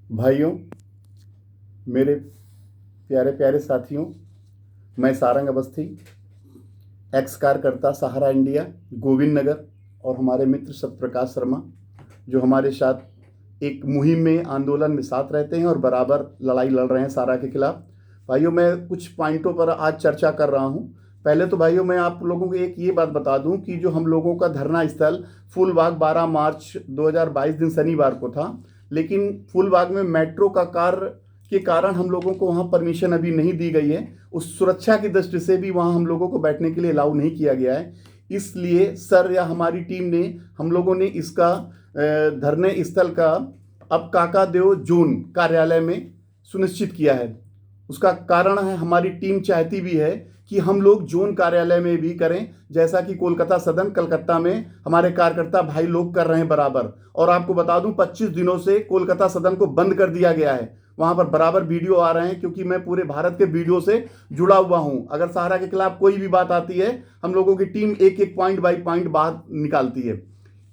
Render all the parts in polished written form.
भाइयों, मेरे प्यारे प्यारे साथियों, मैं सारंग अवस्थी, एक्स कार्यकर्ता सहारा इंडिया गोविंद नगर, और हमारे मित्र सत्यप्रकाश शर्मा जो हमारे साथ एक मुहिम में आंदोलन में साथ रहते हैं और बराबर लड़ाई लड़ रहे हैं सारा के खिलाफ। भाइयों, मैं कुछ पॉइंटों पर आज चर्चा कर रहा हूं। पहले तो भाइयों, मैं आप लोगों को एक ये बात बता दूं कि जो हम लोगों का धरना स्थल फूलबाग 12 मार्च 2022 दिन शनिवार को था, लेकिन फूलबाग में मेट्रो का कार्य के कारण हम लोगों को वहाँ परमिशन अभी नहीं दी गई है। उस सुरक्षा की दृष्टि से भी वहाँ हम लोगों को बैठने के लिए अलाउ नहीं किया गया है। इसलिए सर या हमारी टीम ने हम लोगों ने इसका धरने स्थल का अब काकादेव जोन कार्यालय में सुनिश्चित किया है। उसका कारण है, हमारी टीम चाहती भी है कि हम लोग जोन कार्यालय में भी करें, जैसा कि कोलकाता सदन कलकत्ता में हमारे कार्यकर्ता भाई लोग कर रहे हैं बराबर। और आपको बता दूं, 25 दिनों से कोलकाता सदन को बंद कर दिया गया है। वहां पर बराबर वीडियो आ रहे हैं, क्योंकि मैं पूरे भारत के वीडियो से जुड़ा हुआ हूं। अगर सहारा के खिलाफ कोई भी बात आती है, हम लोगों की टीम एक एक पॉइंट बाई पॉइंट बाहर निकालती है।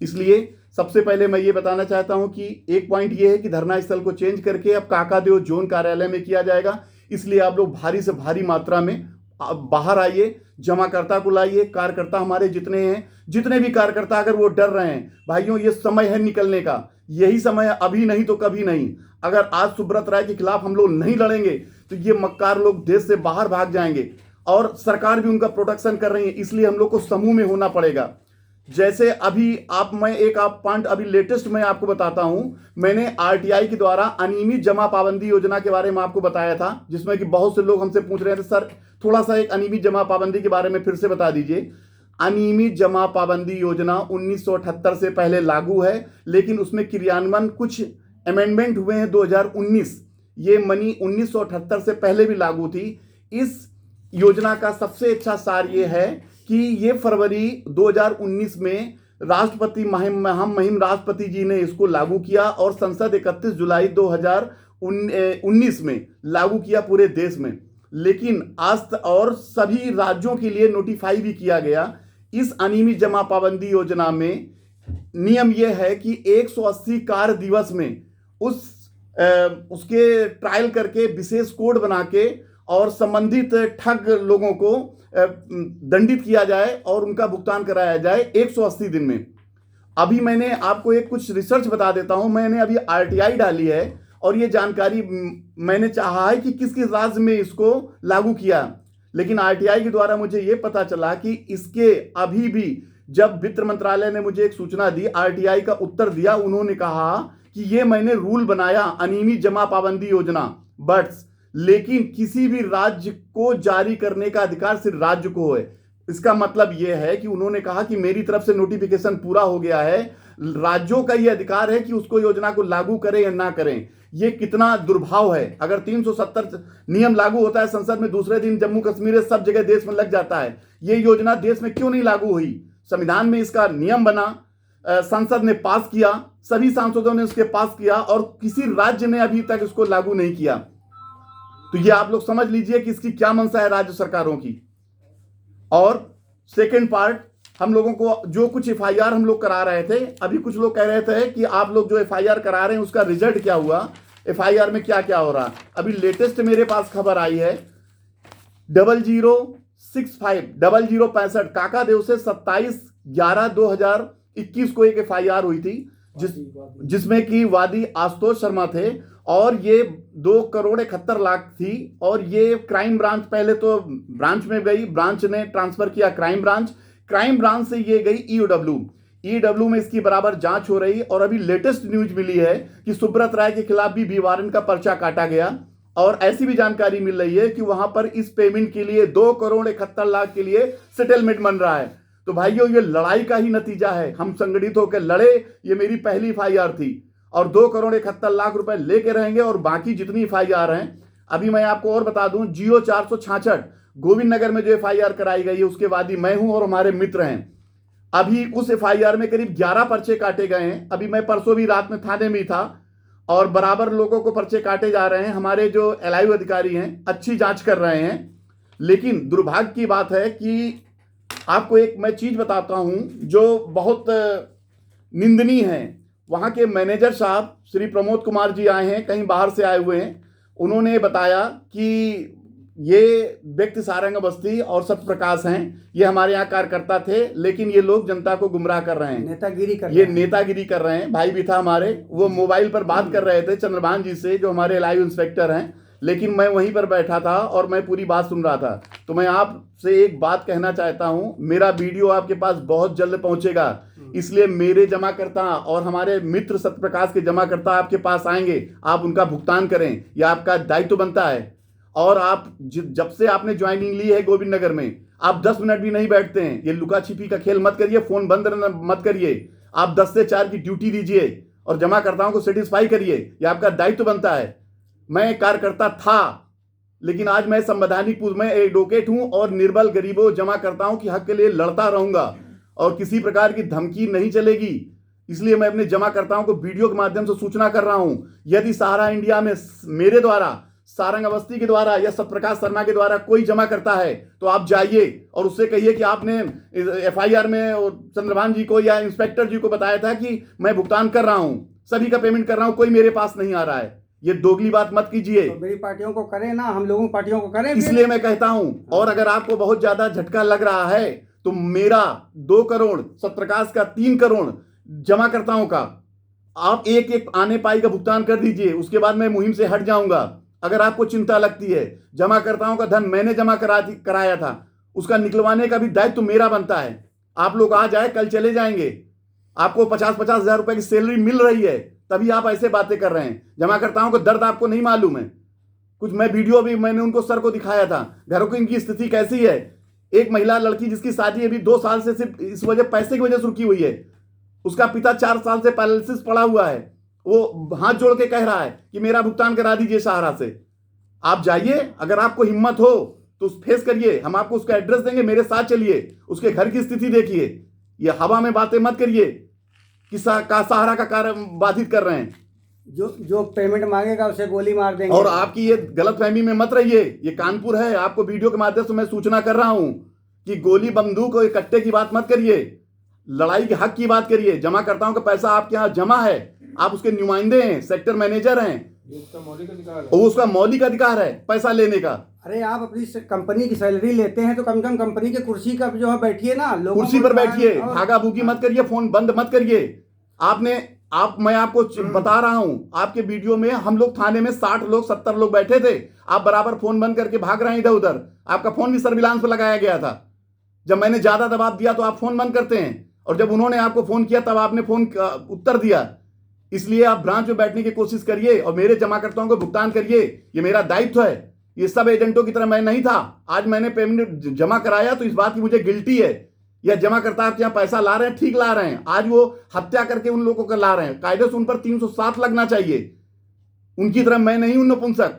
इसलिए सबसे पहले मैं ये बताना चाहता हूं कि एक पॉइंट ये है कि धरना स्थल को चेंज करके अब काकादेव जोन कार्यालय में किया जाएगा। इसलिए आप लोग भारी से भारी मात्रा में बाहर आइए, जमाकर्ता को लाइए। कार्यकर्ता हमारे जितने हैं, जितने भी कार्यकर्ता अगर वो डर रहे हैं, भाइयों ये समय है निकलने का। यही समय है, अभी नहीं तो कभी नहीं। अगर आज सुब्रत राय के खिलाफ हम लोग नहीं लड़ेंगे तो ये मक्कार लोग देश से बाहर भाग जाएंगे, और सरकार भी उनका प्रोटेक्शन कर रही है। इसलिए हम लोग को समूह में होना पड़ेगा। जैसे अभी आप पॉइंट अभी लेटेस्ट मैं आपको बताता हूं। मैंने आरटीआई के द्वारा अनियमित जमा पाबंदी योजना के बारे में आपको बताया था, जिसमें कि बहुत से लोग हमसे पूछ रहे थे, सर थोड़ा सा एक अनियमित जमा पाबंदी के बारे में फिर से बता दीजिए। अनियमित जमा पाबंदी योजना 1978 से पहले लागू है, लेकिन उसमें क्रियान्वयन कुछ अमेंडमेंट हुए हैं 2019। ये मनी 1978 से पहले भी लागू थी। इस योजना का सबसे अच्छा सार ये है कि ये फरवरी 2019 में राष्ट्रपति मुहिम राष्ट्रपति जी ने इसको लागू किया, और संसद 31 जुलाई 2019 में लागू किया पूरे देश में। लेकिन आज और सभी राज्यों के लिए नोटिफाई भी किया गया। इस अनियमित जमा पाबंदी योजना में नियम यह है कि 180 कार्य दिवस में उसके ट्रायल करके विशेष कोड बना के और संबंधित ठग लोगों को दंडित किया जाए और उनका भुगतान कराया जाए 180 दिन में। अभी मैंने आपको एक कुछ रिसर्च बता देता हूं। मैंने अभी आरटीआई डाली है, और ये जानकारी मैंने चाहा है कि किस किस राज्य में इसको लागू किया। लेकिन आरटीआई के द्वारा मुझे ये पता चला कि इसके अभी भी, जब वित्त मंत्रालय ने मुझे एक सूचना दी, आरटीआई का उत्तर दिया, उन्होंने कहा कि ये मैंने रूल बनाया अनियमित जमा पाबंदी योजना बट्स, लेकिन किसी भी राज्य को जारी करने का अधिकार सिर्फ राज्य को है। इसका मतलब यह है कि उन्होंने कहा कि मेरी तरफ से नोटिफिकेशन पूरा हो गया है, राज्यों का यह अधिकार है कि उसको योजना को लागू करें या ना करें। यह कितना दुर्भाव है। अगर 370 नियम लागू होता है संसद में, दूसरे दिन जम्मू कश्मीर सब जगह देश में लग जाता है। यह योजना देश में क्यों नहीं लागू हुई? संविधान में इसका नियम बना, संसद ने पास किया, सभी सांसदों ने उसके पास किया, और किसी राज्य ने अभी तक इसको लागू नहीं किया। तो ये आप लोग समझ लीजिए कि इसकी क्या मंशा है राज्य सरकारों की। और सेकंड पार्ट, हम लोगों को जो कुछ एफआईआर हम लोग करा रहे थे, अभी कुछ लोग कह रहे थे कि आप लोग जो एफआईआर करा रहे हैं उसका रिजल्ट क्या हुआ, एफआईआर में क्या क्या हो रहा। अभी लेटेस्ट मेरे पास खबर आई है, 0065 काकादेव से 27/11/2021 को एक एफआईआर हुई थी, जिसमें कि वादी आशुतोष शर्मा थे, और ये 2,71,00,000 थी। और ये क्राइम ब्रांच, पहले तो ब्रांच में गई, ब्रांच ने ट्रांसफर किया क्राइम ब्रांच से ये गई ईडब्ल्यू में इसकी बराबर जांच हो रही। और अभी लेटेस्ट न्यूज मिली है कि सुब्रत राय के खिलाफ भी वारंट का पर्चा काटा गया, और ऐसी भी जानकारी मिल रही है कि वहां पर इस पेमेंट के लिए 2,71,00,000 के लिए सेटलमेंट बन रहा है। तो भाइयों, ये लड़ाई का ही नतीजा है। हम संगठित होकर लड़े, ये मेरी पहली एफआईआर थी, और 2,71,00,000 रुपए लेके रहेंगे। और बाकी जितनी एफआईआर हैं, अभी मैं आपको और बता दूं, जियो 466 गोविंद नगर में जो एफआईआर कराई गई है, उसके वादी मैं हूं और हमारे मित्र हैं। अभी उस एफआईआर में करीब 11 पर्चे काटे गए हैं। अभी मैं परसों भी रात में थाने में ही था, और बराबर लोगों को पर्चे काटे जा रहे हैं। हमारे जो एलआईयू अधिकारी हैं अच्छी जांच कर रहे हैं। लेकिन दुर्भाग्य की बात है कि आपको एक मैं चीज बताता हूं जो बहुत निंदनीय है। वहाँ के मैनेजर साहब श्री प्रमोद कुमार जी आए हैं, कहीं बाहर से आए हुए हैं। उन्होंने बताया कि ये व्यक्ति सारंग अवस्थी और सत्य प्रकाश हैं, ये हमारे यहाँ कार्यकर्ता थे, लेकिन ये लोग जनता को गुमराह कर रहे हैं, नेतागिरी कर रहे हैं। भाई भी था हमारे, वो मोबाइल पर बात कर रहे थे चंद्रभान जी से, जो हमारे लाइव इंस्पेक्टर हैं, लेकिन मैं वहीं पर बैठा था और मैं पूरी बात सुन रहा था। तो मैं आपसे एक बात कहना चाहता हूं, मेरा वीडियो आपके पास बहुत जल्द पहुंचेगा, इसलिए मेरे जमाकर्ता और हमारे मित्र सत्यप्रकाश के जमाकर्ता आपके पास आएंगे, आप उनका भुगतान करें, यह आपका दायित्व बनता है। और आप जब से आपने ज्वाइनिंग ली है गोविंद नगर में, आप 10 मिनट भी नहीं बैठते हैं। ये लुका छिपी का खेल मत करिए, फोन बंद मत करिए, आप 10 से 4 की ड्यूटी दीजिए और जमाकर्ताओं को सेटिस्फाई करिए, यह आपका दायित्व बनता है। मैं कार्यकर्ता था, लेकिन आज मैं संवैधानिक पूर्व में एडवोकेट हूं और निर्बल गरीबों जमाकर्ताओं की हक के लिए लड़ता रहूंगा और किसी प्रकार की धमकी नहीं चलेगी। इसलिए मैं अपने जमाकर्ताओं को वीडियो के माध्यम से सूचना कर रहा हूं, यदि सहारा इंडिया में मेरे द्वारा, सारंग अवस्थी के द्वारा या सत्यप्रकाश शर्मा के द्वारा कोई जमा करता है तो आप जाइए और उससे कहिए कि आपने एफआईआर में चंद्रभान जी को या इंस्पेक्टर जी को बताया था कि मैं भुगतान कर रहा हूं, सभी का पेमेंट कर रहा हूं, कोई मेरे पास नहीं आ रहा है। ये दोगली बात मत कीजिए। तो मेरी पार्टियों को करें ना, हम लोगों पार्टियों को करें, इसलिए मैं कहता हूं। और अगर आपको बहुत ज्यादा झटका लग रहा है तो मेरा 2 करोड़, सत्यप्रकाश का 3 करोड़ जमाकर्ताओं का आप एक एक आने पाई का भुगतान कर दीजिए, उसके बाद मैं मुहिम से हट जाऊंगा। अगर आपको चिंता लगती है, जमाकर्ताओं का धन मैंने जमा कराया था, उसका निकलवाने का भी दायित्व तो मेरा बनता है। आप लोग आ जाए, कल चले जाएंगे, आपको 50-50 हजार रुपए की सैलरी मिल रही है, तभी आप ऐसे बातें कर रहे हैं। जमाकर्ताओं को दर्द आपको नहीं मालूम है कुछ। मैं वीडियो भी मैंने उनको सर को दिखाया था, घरों की इनकी स्थिति कैसी है। एक महिला लड़की जिसकी शादी अभी 2 साल से सिर्फ इस वजह पैसे की वजह से रुकी हुई है, उसका पिता 4 साल से पैरालिसिस पड़ा हुआ है, वो हाथ जोड़ के कह रहा है कि मेरा भुगतान करा दीजिए सहारा से। आप जाइए, अगर आपको हिम्मत हो तो फेस करिए, हम आपको उसका एड्रेस देंगे, मेरे साथ चलिए, उसके घर की स्थिति देखिए। ये हवा में बातें मत करिए कि सहारा का कार्य बाधित कर रहे हैं। जो पेमेंट मांगेगा उसे गोली मार देंगे। और आपकी ये गलतफहमी में मत रहिए, ये कानपुर है, आपको वीडियो के माध्यम से मैं सूचना कर रहा हूं कि गोली बंदूक और इकट्ठे की बात मत करिए, लड़ाई के हक की बात करिए। जमाकर्ताओं का पैसा आपके यहाँ जमा है, आप उसके नुमाइंदे हैं, सेक्टर मैनेजर हैं, उसका मौलिक अधिकार है पैसा लेने का। अरे आप अपनी कंपनी की सैलरी लेते हैं तो कम से कम कंपनी के कुर्सी का जो है बैठिए ना, कुर्सी पर बैठिए, भागा भूकी मत करिए, फोन बंद मत करिए। मैं आपको बता रहा हूं, आपके वीडियो में हम लोग थाने में 60 लोग 70 लोग बैठे थे, आप बराबर फोन बंद करके भाग रहे हैं इधर उधर। आपका फोन भी सर्विलांस पर लगाया गया था। जब मैंने ज्यादा दबाव दिया तो आप फोन बंद करते हैं, और जब उन्होंने आपको फोन किया तब आपने फोन उत्तर दिया। इसलिए आप ब्रांच में बैठने की कोशिश करिए और मेरे जमाकर्ताओं को भुगतान करिए, ये मेरा दायित्व है। ये सब एजेंटों की तरह मैं नहीं था। आज मैंने पेमेंट जमा कराया तो इस बात की मुझे गिल्टी है। या जमाकर्ता आपके यहाँ पैसा ला रहे हैं, ठीक ला रहे हैं, आज वो हत्या करके उन लोगों को ला रहे हैं, कायदे से उन पर 307 लगना चाहिए। उनकी तरह मैं नहीं हूं नपुंसक।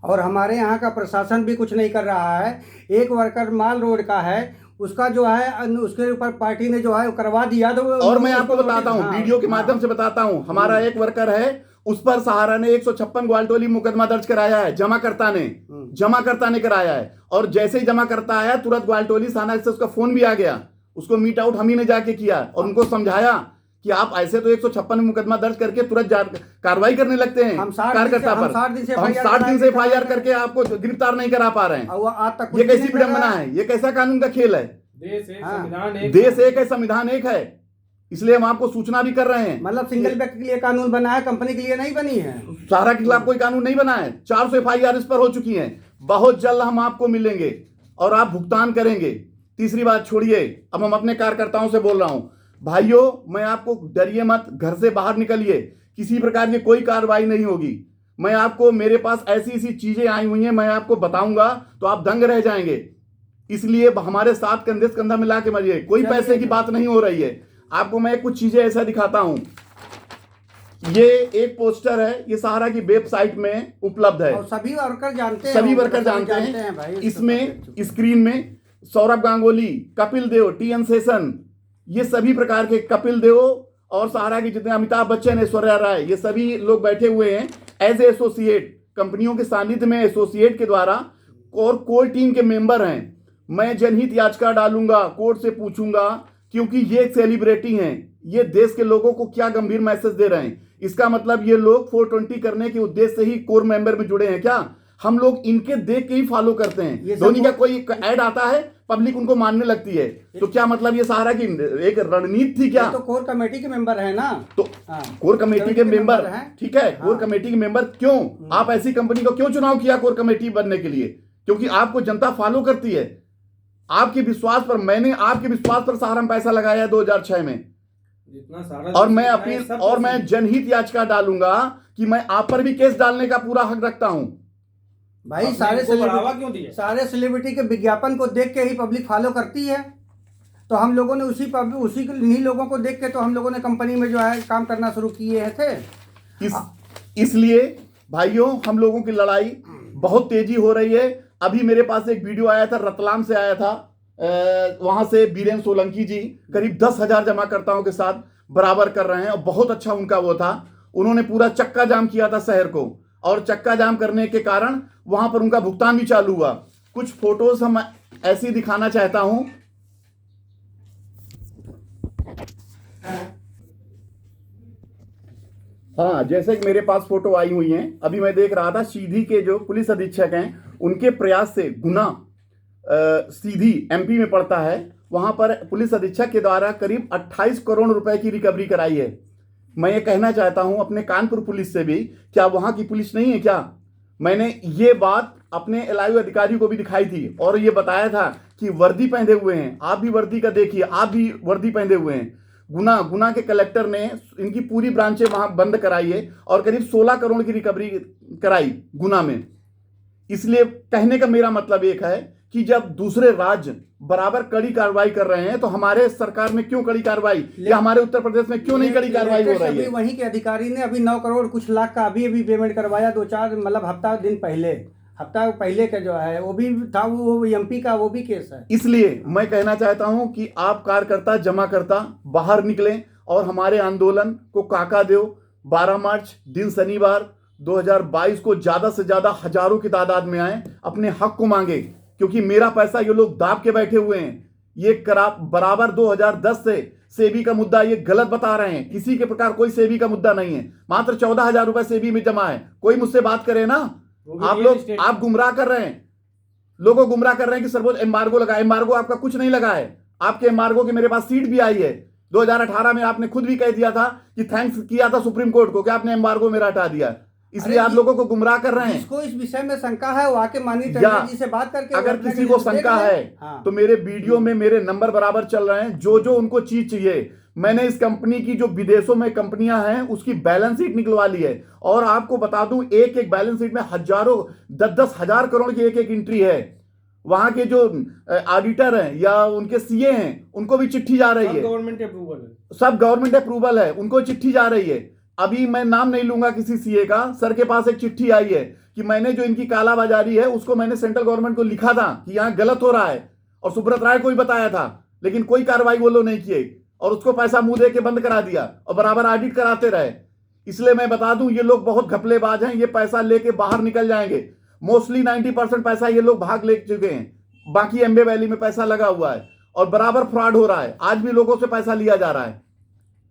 और हमारे यहाँ का प्रशासन भी कुछ नहीं कर रहा है। एक वर्कर माल रोड का है, उसका जो है उसके ऊपर पार्टी ने जो है करवा दिया। तो और मैं आपको बताता हूं, वीडियो के माध्यम से बताता हूं, हमारा एक वर्कर है, उस पर सहारा ने 156 ग्वालटोली मुकदमा दर्ज कराया है, जमाकर्ता ने कराया है। और जैसे ही जमाकर्ता आया तुरंत ग्वालटोली थाना से उसका फोन भी आ गया, उसको मीट आउट हम ही ने जाके किया और उनको समझाया कि आप ऐसे तो 156 मुकदमा दर्ज करके तुरंत कार्रवाई करने लगते हैं कार्यकर्ता पर। हम 60 दिन से एफआईआर करके आपको गिरफ्तार नहीं करा पा रहे हैं। ये कैसी विडंबना है, ये कैसा कानून का खेल है। देश एक है, संविधान एक है, इसलिए हम आपको सूचना भी कर रहे हैं। मतलब सिंगल व्यक्ति के लिए कानून बना है, कंपनी के लिए नहीं बनी है। सहारा के खिलाफ कोई कानून नहीं बना है। 400 एफआईआर इस पर हो चुकी हैं। बहुत जल्द हम आपको मिलेंगे और आप भुगतान करेंगे। तीसरी बात छोड़िए, अब हम अपने कार्यकर्ताओं से बोल रहा हूं, भाइयों मैं आपको, डरिए मत, घर से बाहर निकलिए, किसी प्रकार की कोई कार्रवाई नहीं होगी। मैं आपको, मेरे पास ऐसी ऐसी चीजें आई हुई हैं, मैं आपको बताऊंगा तो आप दंग रह जाएंगे। इसलिए हमारे साथ कंधे से कंधा मिला के मरिए, कोई पैसे की बात नहीं हो रही है। आपको मैं कुछ चीजें ऐसा दिखाता हूं। ये एक पोस्टर है, ये सहारा की वेबसाइट में उपलब्ध है, और सभी वर्कर जानते हैं भाई। इसमें स्क्रीन में सौरभ गांगुली, कपिल देव, टीएन शेषन, ये सभी प्रकार के, कपिल देव और सहारा के जितने, अमिताभ बच्चन, ऐश्वर्या राय, ये सभी लोग बैठे हुए हैं एज ए एसोसिएट, कंपनियों के सानिध्य में एसोसिएट के द्वारा, और कोर टीम के मेंबर हैं। मैं जनहित याचिका डालूंगा, कोर्ट से पूछूंगा, क्योंकि ये एक सेलिब्रिटी हैं, ये देश के लोगों को क्या गंभीर मैसेज दे रहे हैं? इसका मतलब ये लोग 420 करने के उद्देश्य से ही कोर मेंबर में जुड़े हैं क्या? हम लोग इनके देख के ही फॉलो करते हैं। धोनी का कोई ऐड आता है, पब्लिक उनको मानने लगती है, तो क्या मतलब ये सहारा की एक रणनीति थी क्या? तो कोर कमेटी के मेंबर है ना, तो कोर कमेटी के मेंबर है, ठीक है। कोर कमेटी के मेंबर क्यों? आप ऐसी कंपनी को क्यों चुनाव किया कोर कमेटी बनने के लिए? क्योंकि आपको जनता फॉलो करती है, आपके विश्वास पर। मैंने आपके विश्वास पर सहारा में पैसा लगाया 2006 में, जितना सारा, और मैं अपील और मैं जनहित याचिका डालूंगा कि मैं आप पर भी केस डालने का पूरा हक रखता हूं। भाई सारे सेलिब्रिटी के विज्ञापन को देख के ही पब्लिक फॉलो करती है, तो हम लोगों ने इन्हीं लोगों को देख के तो हम लोगों ने कंपनी में जो है काम करना शुरू किए थे। इसलिए भाइयों, हम लोगों की लड़ाई बहुत तेजी हो रही है। अभी मेरे पास एक वीडियो आया था, रतलाम से आया था, वहां से बीरेन सोलंकी जी करीब 10,000 जमाकर्ताओं के साथ बराबर कर रहे हैं, और बहुत अच्छा उनका वो था। उन्होंने पूरा चक्का जाम किया था शहर को, और चक्का जाम करने के कारण वहां पर उनका भुगतान भी चालू हुआ। कुछ फोटोज हम ऐसी दिखाना चाहता हूं। हाँ, जैसे कि मेरे पास फोटो आई हुई हैं, अभी मैं देख रहा था सीधी के जो पुलिस अधीक्षक हैं, उनके प्रयास से गुना सीधी एमपी में पड़ता है, वहां पर पुलिस अधीक्षक के द्वारा करीब 28 करोड़ रुपए की रिकवरी कराई है। मैं ये कहना चाहता हूं अपने कानपुर पुलिस से भी, क्या वहां की पुलिस नहीं है क्या? मैंने ये बात अपने एलआईयू अधिकारी को भी दिखाई थी, और ये बताया था कि वर्दी पहने हुए हैं, आप भी वर्दी का देखिए, आप भी वर्दी पहने हुए हैं। गुना के कलेक्टर ने इनकी पूरी ब्रांचें वहां बंद कराई है, और करीब 16 करोड़ की रिकवरी कराई गुना में। इसलिए कहने का मेरा मतलब एक है कि जब दूसरे राज्य बराबर कड़ी कार्रवाई कर रहे हैं, तो हमारे सरकार में क्यों कड़ी कार्रवाई, या हमारे उत्तर प्रदेश में क्यों नहीं कड़ी कार्रवाई हो रही है? वहीं के अधिकारी ने अभी 9 करोड़ कुछ लाख का अभी पेमेंट करवाया, 2-4 मतलब हफ्ता पहले का जो है वो भी था, वो एमपी का वो भी केस है। इसलिए मैं कहना चाहता हूं कि आप कार्यकर्ता जमाकर्ता बाहर निकलें, और हमारे आंदोलन को काका देव 12 मार्च दिन शनिवार 2022 को ज्यादा से ज्यादा हजारों की तादाद में आए, अपने हक को मांगे। क्योंकि मेरा पैसा ये लोग दाब के बैठे हुए हैं। ये बराबर 2010 से सेबी का मुद्दा ये गलत बता रहे हैं। किसी के प्रकार कोई सेबी का मुद्दा नहीं है, मात्र 14,000 रुपए सेबी में जमा है। कोई मुझसे बात करे ना, आप गुमराह कर रहे हैं, लोगों को गुमराह कर रहे हैं कि सर्वोच्च एम्बार्गो लगा। एम्बार्गो आपका कुछ नहीं लगा है। आपके एम्बार्गो की मेरे पास सीट भी आई है। 2018 में आपने खुद भी कह दिया था कि थैंक्स किया था सुप्रीम कोर्ट को कि आपने एम्बार्गो मेरा हटा दिया। इसलिए आप लोगों को गुमराह कर रहे हैं। जिसको इस विषय में शंका है वो आके माननीय टंडन जी से बात करके, अगर किसी को शंका है तो मेरे वीडियो में मेरे नंबर बराबर चल रहे हैं। जो उनको चीज चाहिए, मैंने इस कंपनी की जो विदेशों में कंपनियां हैं उसकी बैलेंस शीट निकलवा ली है, और आपको बता दूं एक बैलेंस शीट में हजारों 10-10 हजार करोड़ की एक एंट्री है। वहां के जो ऑडिटर हैं या उनके सीए हैं, उनको भी चिट्ठी जा रही है, सब गवर्नमेंट अप्रूवल है, उनको चिट्ठी जा रही है। अभी मैं नाम नहीं लूंगा किसी सीए का, सर के पास एक चिट्ठी आई है कि मैंने जो इनकी कालाबाजारी है उसको मैंने सेंट्रल गवर्नमेंट को लिखा था कि यहां गलत हो रहा है, और सुब्रत राय को भी बताया था, लेकिन कोई कार्रवाई वो लोग नहीं किए, और उसको पैसा मुंह दे के बंद करा दिया, और बराबर ऑडिट कराते रहे। इसलिए मैं बता दूं, ये लोग बहुत घपलेबाज हैं। ये पैसा लेके बाहर निकल जाएंगे। मोस्टली 90% पैसा ये लोग भाग ले चुके हैं, बाकी एम्बे वैली में पैसा लगा हुआ है, और बराबर फ्रॉड हो रहा है। आज भी लोगों से पैसा लिया जा रहा है।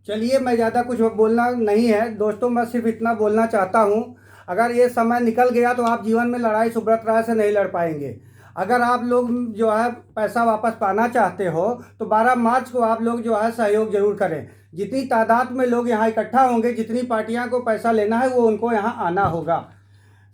चलिए, मैं ज़्यादा कुछ बोलना नहीं है दोस्तों, मैं सिर्फ इतना बोलना चाहता हूँ, अगर ये समय निकल गया तो आप जीवन में लड़ाई सुब्रत राय से नहीं लड़ पाएंगे। अगर आप लोग जो है पैसा वापस पाना चाहते हो तो 12 मार्च को आप लोग जो है सहयोग जरूर करें। जितनी तादाद में लोग यहाँ इकट्ठा होंगे, जितनी पार्टियां को पैसा लेना है वो उनको यहाँ आना होगा।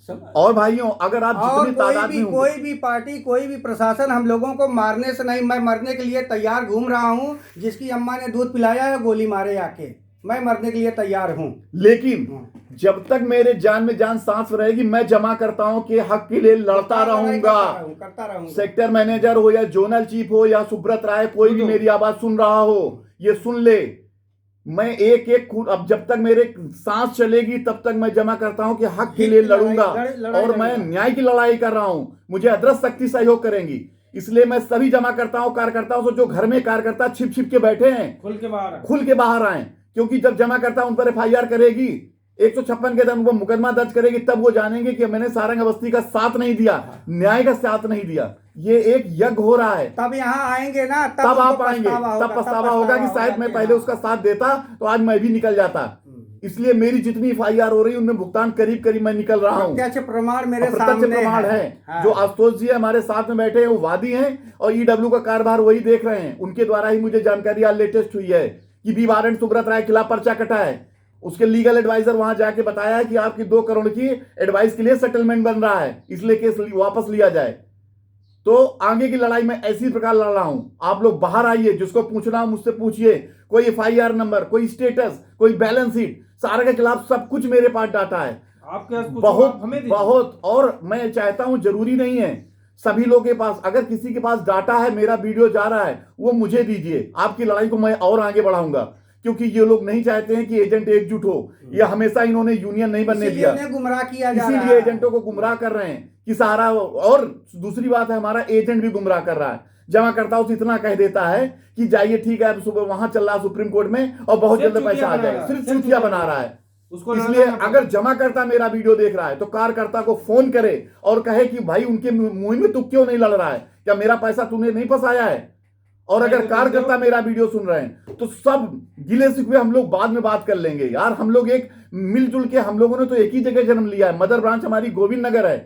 और भाइयों, अगर आप जितनी तादाद में कोई भी पार्टी, कोई भी प्रशासन हम लोगों को मारने से नहीं, मैं मरने के लिए तैयार घूम रहा हूँ। जिसकी अम्मा ने दूध पिलाया है गोली मारे आके, मैं मरने के लिए तैयार हूँ। लेकिन जब तक मेरे जान में जान सांस रहेगी, मैं जमाकर्ताओं के हक के लिए लड़ता रहूंगा। करता रहूंगा। सेक्टर मैनेजर हो या जोनल चीफ हो या सुब्रत राय, कोई भी मेरी आवाज सुन रहा हो, ये सुन ले, मैं एक अब जब तक मेरे सांस चलेगी तब तक मैं जमाकर्ताओं के हक के लिए लड़ूंगा। और मैं न्याय की लड़ाई कर रहा हूं। मुझे अदृश्य शक्ति सहयोग करेंगी। इसलिए मैं सभी जमाकर्ताओं कार्यकर्ताओं से, जो घर में कार्यकर्ता छिप के बैठे हैं, खुल के बाहर आए। क्योंकि जब जमाकर्ता उन पर FIR करेगी, 156 के तहत मुकदमा दर्ज करेगी, तब वो जानेंगे कि मैंने सारंग अवस्थी का साथ नहीं दिया, न्याय का साथ नहीं दिया। ये एक यज्ञ हो रहा है। तब यहाँ आएंगे ना, तब उनको आप आएंगे, तब पछतावा होगा कि शायद मैं पहले उसका साथ देता तो आज मैं भी निकल जाता। इसलिए मेरी जितनी FIR हो रही है उनमें भुगतान करीब करीब मैं निकल रहा हूँ। प्रत्यक्ष प्रमाण मेरे प्रत्यक्ष सामने प्रमाण है। हाँ। जो आशुतोष जी हमारे साथ में बैठे हैं वो वादी हैं और EW का कारोबार वही देख रहे हैं। उनके द्वारा ही मुझे जानकारी आज लेटेस्ट हुई है कि बी वारंट सुब्रत राय के खिलाफ पर्चा कटा है। उसके लीगल एडवाइजर वहां जाके बताया है कि आपकी 2 करोड़ की एडवाइस के लिए सेटलमेंट बन रहा है, इसलिए केस वापस लिया जाए। तो आगे की लड़ाई में इसी प्रकार लड़ रहा हूं। आप लोग बाहर आइए, जिसको पूछना हो मुझसे पूछिए। कोई FIR नंबर, कोई स्टेटस, कोई बैलेंस शीट, सारे के खिलाफ सब कुछ मेरे पास डाटा है। आपके पास कुछ बहुत हमें दीजिए। बहुत। और मैं चाहता हूं, जरूरी नहीं है सभी लोगों के पास, अगर किसी के पास डाटा है, मेरा वीडियो जा रहा है, वो मुझे दीजिए। आपकी लड़ाई को मैं और आगे बढ़ाऊंगा, क्योंकि ये लोग नहीं चाहते हैं कि एजेंट एकजुट हो। ये हमेशा इन्होंने यूनियन नहीं बनने दिया, इसीलिए गुमराह किया जा रहा इसीलिए है। एजेंटों को गुमराह कर रहे हैं कि सहारा। और दूसरी बात है, हमारा एजेंट भी गुमराह कर रहा है। जमाकर्ताओं से इतना कह देता है कि जाइए ठीक है, अब सुबह वहां चल रहा है सुप्रीम कोर्ट में और बहुत जल्द पैसा आ जाएगा। सिर्फ चूतिया बना रहा है। इसलिए अगर जमाकर्ता मेरा वीडियो देख रहा है तो कार्यकर्ता को फोन करे और कहे कि भाई उनके मुहिम में तू क्यों नहीं लड़ रहा है, क्या मेरा पैसा तूने नहीं फंसाया है। और अगर कार्यकर्ता मेरा वीडियो सुन रहे हैं तो सब गिले शिकवे हम लोग बाद में बात कर लेंगे। यार हम लोग एक मिलजुल के, हम लोगों ने तो एक ही जगह जन्म लिया है। मदर ब्रांच हमारी गोविंद नगर है।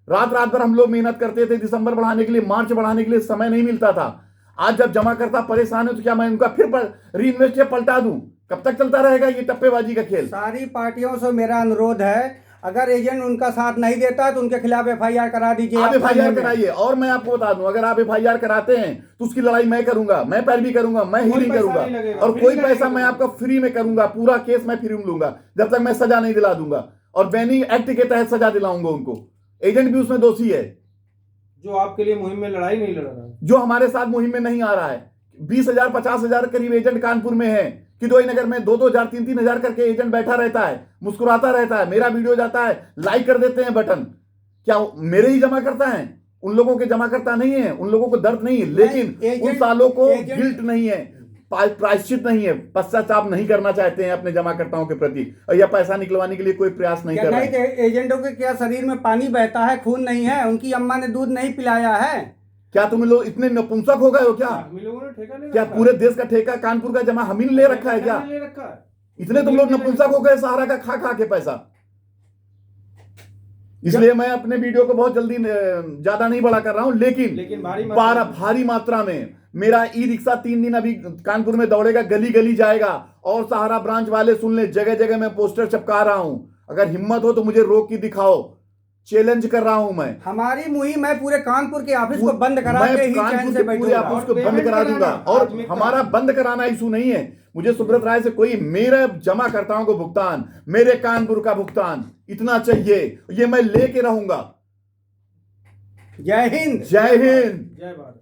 रात रात भर हम लोग मेहनत करते थे, दिसंबर बढ़ाने के लिए, मार्च बढ़ाने के लिए समय नहीं मिलता था। आज जब जमाकर्ता परेशान है तो क्या मैं उनका फिर री इन्वेस्ट पलटा दूं? कब तक चलता रहेगा ये टप्पेबाजी का खेल? सारी पार्टियों से मेरा अनुरोध है, अगर एजेंट उनका साथ नहीं देता तो उनके खिलाफ FIR करा दीजिए। आप FIR कराइए। और मैं आपको बता दूं, अगर आप FIR कराते हैं तो उसकी लड़ाई मैं करूंगा, मैं पैरवी करूंगा, मैं हीलिंग करूंगा, और कोई पैसा मैं आपका फ्री में करूंगा। पूरा केस मैं फ्री में लूंगा जब तक मैं सजा नहीं दिला दूंगा, और बैनिंग एक्ट के तहत सजा दिलाऊंगा उनको। एजेंट भी उसमें दोषी है जो आपके लिए मुहिम में लड़ाई नहीं लड़ रहा है, जो हमारे साथ मुहिम में नहीं आ रहा है। 20,000 50,000 करीब एजेंट कानपुर में है। किदोई नगर में 2,000 3,000 करके एजेंट बैठा रहता है, मुस्कुराता रहता है। मेरा वीडियो जाता है, लाइक कर देते हैं बटन। क्या मेरे ही जमा करता है? उन लोगों के जमा करता नहीं है, उन लोगों को दर्द नहीं है, लेकिन उन सालों को गिल्ट नहीं है, प्रायश्चित नहीं है, पश्चाताप नहीं करना चाहते हैं अपने जमाकर्ताओं के प्रति, और यह पैसा निकलवाने के लिए कोई प्रयास नहीं कर रहे हैं। एजेंटों के क्या शरीर में पानी बहता है, खून नहीं है? उनकी अम्मा ने दूध नहीं पिलाया है? क्या तुम लोग इतने नपुंसक हो गए हो क्या? क्या पूरे देश का ठेका कानपुर का जमा हम ही ले रखा है क्या? इतने तुम लोग नपुंसक हो गए सहारा का खा खा के पैसा। इसलिए मैं अपने वीडियो को बहुत जल्दी ज्यादा नहीं बड़ा कर रहा हूं, लेकिन भारी मात्रा में मेरा ई-रिक्शा 3 दिन अभी कानपुर में दौड़ेगा, गली गली जाएगा। और सहारा ब्रांच वाले सुन ले, जगह जगह मैं पोस्टर चिपका रहा हूं। अगर हिम्मत हो तो मुझे रोक के दिखाओ, चैलेंज कर रहा हूं मैं। हमारी मुहिम है पूरे कानपुर के ऑफिस को बंद करा के ही चैन से बैठूंगा, ऑफिस को बंद करा दूंगा। और हमारा बंद कराना इशू नहीं है, मुझे सुब्रत राय से कोई, मेरे जमाकर्ताओं को भुगतान, मेरे कानपुर का भुगतान इतना चाहिए, ये मैं लेके रहूंगा। जय हिंद, जय हिंद, जय भारत।